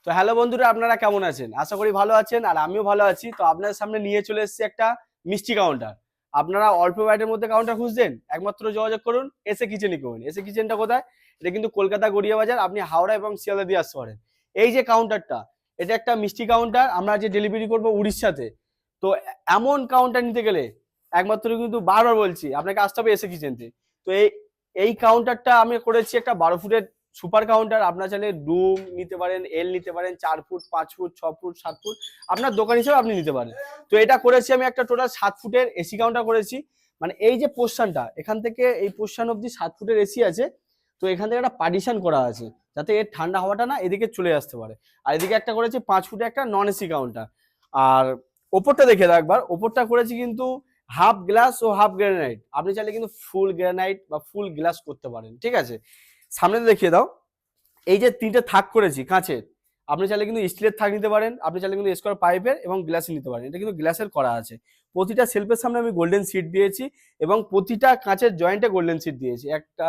তো হ্যালো বন্ধুরা, আপনারা কেমন আছেন? আশা করি ভালো আছেন, আর আমিও ভালো আছি। তো আপনাদের সামনে নিয়ে চলে এসেছি একটা মিষ্টি কাউন্টার। আপনারা অল্প বাজেটের মধ্যে কাউন্টার খুঁজছেন, একমাত্র যোগাযোগ করুন এসে কিচেনই করুন। এসে কিচেনটা কোথায়? এটা কিন্তু কলকাতা গড়িয়া বাজার, আপনি হাওড়া এবং শিয়ালদা দিয়ে আসতে পারেন। এই যে কাউন্টারটা, এটা একটা মিষ্টি কাউন্টার। আমরা যে ডেলিভারি করবো উড়িষ্যাতে। তো এমন কাউন্টার নিতে গেলে একমাত্র কিন্তু বারবার বলছি আপনাকে আসতে হবে এসে কিচেনতে। তো এই কাউন্টারটা আমি করেছি একটা 12 ফুটের সুপার কাউন্টার। আপনার চাইলে ডুম নিতে পারেন, এল নিতে পারেন, 4 ফুট, 5 ফুট, 6 ফুট, 7 ফুট, আপনার দোকান হিসেবে আপনি নিতে পারেন। তো এটা করেছি আমি একটা টোটাল 7 ফুটের এসি কাউন্টার করেছি। মানে এই যে পোর্শনটা, এখান থেকে এই পোর্শন অব্দি 7 ফুটের এসি আছে। তো এখান থেকে একটা পার্টিশন করা আছে, যাতে এর ঠান্ডা হাওয়াটা না এদিকে চলে আসতে পারে। আর এদিকে একটা করেছি 5 ফুটে একটা নন এসি কাউন্টার। আর ওপরটা দেখে দাও একবার, ওপরটা করেছি কিন্তু হাফ গ্লাস ও হাফ গ্রানাইট। আপনি চাইলে কিন্তু ফুল গ্রানাইট বা ফুল গ্লাস করতে পারেন, ঠিক আছে। সামনে দেখিয়ে দাও, এই যে 3টে থাক করেছি কাঁচের। আপনি চাইলে কিন্তু স্টিলের থাক নিতে পারেন, আপনি চাইলে কিন্তু স্কোয়ার পাইপের এবং গ্লাসে নিতে পারেন। এটা কিন্তু গ্লাসের করা আছে। প্রতিটা সেলফের সামনে আমি গোল্ডেন সিট দিয়েছি এবং প্রতিটা কাঁচের জয়েন্টে গোল্ডেন সিট দিয়েছি। একটা,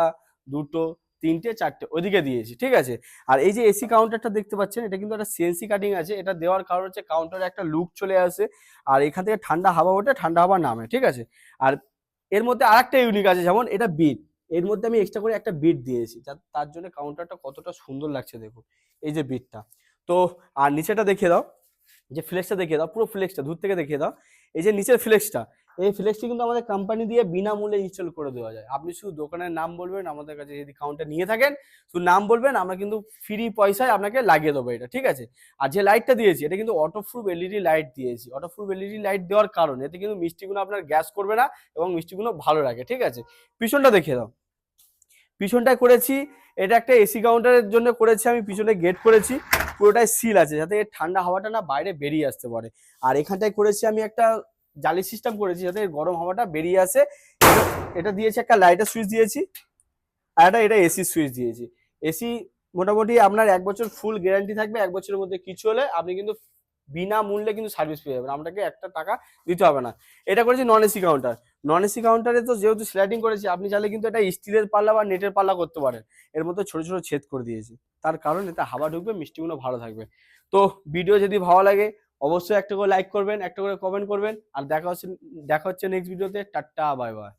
দুটো, তিনটে, চারটে ওইদিকে দিয়েছি, ঠিক আছে। আর এই যে এসি কাউন্টারটা দেখতে পাচ্ছেন, এটা কিন্তু একটা সিএনসি কাটিং আছে। এটা দেওয়ার কারণ হচ্ছে কাউন্টারে একটা লুক চলে আসে, আর এখান থেকে ঠান্ডা হাওয়া ওঠে, ঠান্ডা হাওয়া নামে, ঠিক আছে। আর এর মধ্যে আরেকটা ইউনিক আছে, যেমন এটা বিট। এর মধ্যে আমি এক্সট্রা করে একটা বিট দিয়েছি, তার জন্য কাউন্টারটা কতটা সুন্দর লাগছে দেখুন, এই যে বিটটা। তো আর নিচেটা দেখিয়ে দাও, যে ফ্লেক্সটা দেখিয়ে দাও, পুরো ফ্লেক্সটা দূর থেকে দেখিয়ে দাও। এই যে নিচের ফ্লেক্সটা, এই ফ্লেক্সটি কিন্তু আমাদের কোম্পানি দিয়ে বিনামূল্যে ইনস্টল করে দেওয়া যায়। আপনি শুধু দোকানের নাম বলবেন, আমাদের কাছে যদি কাউন্টার নিয়ে থাকেন শুধু নাম বলবেন, আমরা কিন্তু ফ্রি পয়সায় আপনাকে লাগিয়ে দেবো এটা, ঠিক আছে। আর যে লাইটটা দিয়েছি, এটা কিন্তু অটোপ্রুফ এলইডি লাইট দিয়েছি। অটোপ্রুফ এলইডি লাইট দেওয়ার কারণে এতে কিন্তু মিষ্টিগুলো আপনার গ্যাস করবে না এবং মিষ্টিগুলো ভালো লাগে, ঠিক আছে। পিছনটা দেখিয়ে দাও, পিছনটায় করেছি, এটা একটা এসি কাউন্টারের জন্য করেছি আমি। পিছনে গেট করেছি, পুরোটাই সিল আছে, যাতে ঠান্ডা হাওয়াটা না বাইরে বেরিয়ে আসতে পারে। আর এখানটায় করেছি আমি একটা জালি সিস্টেম করেছি, যাতে গরম হাওয়াটা বেরিয়ে আসে। এটা দিয়েছি, একটা লাইটের সুইচ দিয়েছি, আর এটা এসি সুইচ দিয়েছি। এসি মোটামুটি আপনার 1 বছর ফুল গ্যারান্টি থাকবে। 1 বছরের মধ্যে কিছু হলে আপনি কিন্তু বিনামূল্যে কিন্তু সার্ভিস পেয়ে যাবেন, আপনাকে একটা টাকা দিতে হবে না। এটা করেছি non AC counter. Non AC কাউন্টারে তো যেহেতু স্লাইডিং করেছি, আপনি চাইলে কিন্তু এটা স্টিলের পাল্লা বা নেটের পাল্লা করতে পারেন। এর মধ্যে ছোট ছোট ছেদ করে দিয়েছি, তার কারণ এতে হাওয়া ঢুকবে, মিষ্টিগুলো ভালো থাকবে। তো ভিডিও যদি ভালো লাগে অবশ্যই একটা করে লাইক করবেন, একটা করে কমেন্ট করবেন। আর দেখা হচ্ছে নেক্সট ভিডিওতে। Tata, bye bye.